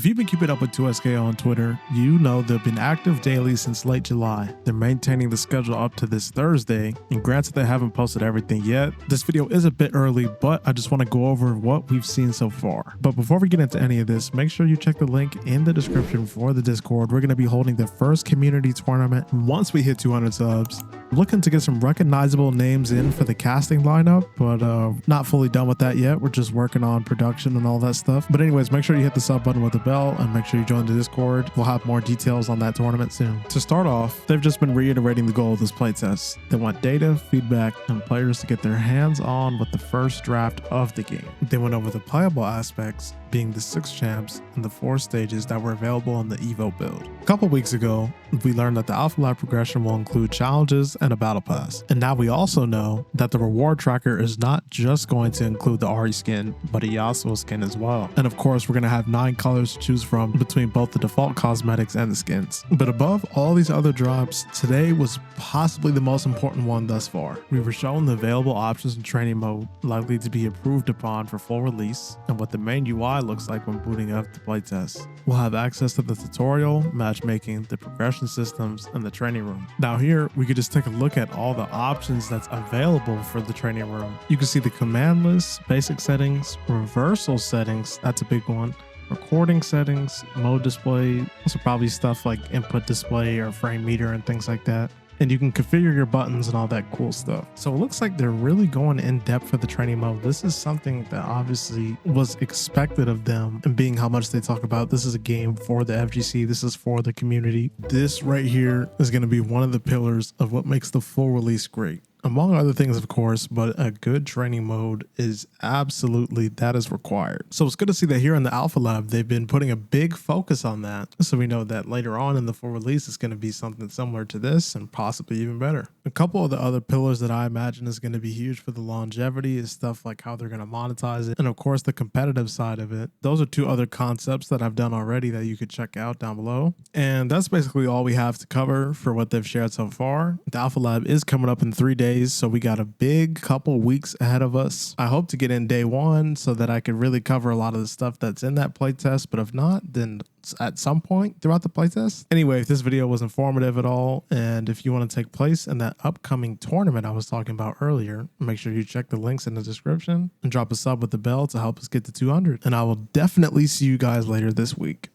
If you've been keeping up with 2XKO on Twitter, you know they've been active daily since late July. They're maintaining the schedule up to this Thursday, and granted they haven't posted everything yet, this video is a bit early, but I just want to go over what we've seen so far. But before we get into any of this, make sure you check the link in the description for the Discord. We're going to be holding the first community tournament once we hit 200 subs. Looking to get some recognizable names in for the casting lineup, but not fully done with that yet. We're just working on production and all that stuff. But anyways, make sure you hit the sub button with the bell and make sure you join the Discord. We'll have more details on that tournament soon. To start off, they've just been reiterating the goal of this playtest. They want data, feedback, and players to get their hands on with the first draft of the game. They went over the playable aspects, being the 6 champs and the 4 stages that were available in the Evo build. A couple weeks ago, we learned that the Alpha Lab progression will include challenges and a battle pass. And now we also know that the reward tracker is not just going to include the Ari skin, but a Yasuo skin as well. And of course, we're going to have 9 colors to choose from between both the default cosmetics and the skins. But above all these other drops, today was possibly the most important one thus far. We were shown the available options in training mode, likely to be approved upon for full release, and what the main UI looks like when booting up the playtest. We'll have access to the tutorial, matchmaking, the progression systems, and the training room. Now here, we could just take a look at all the options that's available for the training room. You can see the command list, basic settings, reversal settings, that's a big one, recording settings, mode display, also probably stuff like input display or frame meter and things like that. And you can configure your buttons and all that cool stuff. So it looks like they're really going in depth for the training mode. This is something that obviously was expected of them, and being how much they talk about this is a game for the FGC, this is for the community. This right here is going to be one of the pillars of what makes the full release great. Among other things, of course, but a good training mode is absolutely, that is required. So it's good to see that here in the Alpha Lab, they've been putting a big focus on that. So we know that later on in the full release, it's going to be something similar to this and possibly even better. A couple of the other pillars that I imagine is going to be huge for the longevity is stuff like how they're going to monetize it. And of course, the competitive side of it. Those are 2 other concepts that I've done already that you could check out down below. And that's basically all we have to cover for what they've shared so far. The Alpha Lab is coming up in 3 days. So we got a big couple weeks ahead of us. I hope to get in day 1 so that I could really cover a lot of the stuff that's in that playtest, but if not, then at some point throughout the playtest. Anyway, if this video was informative at all, and if you want to take place in that upcoming tournament I was talking about earlier, make sure you check the links in the description and drop a sub with the bell to help us get to 200. And I will definitely see you guys later this week.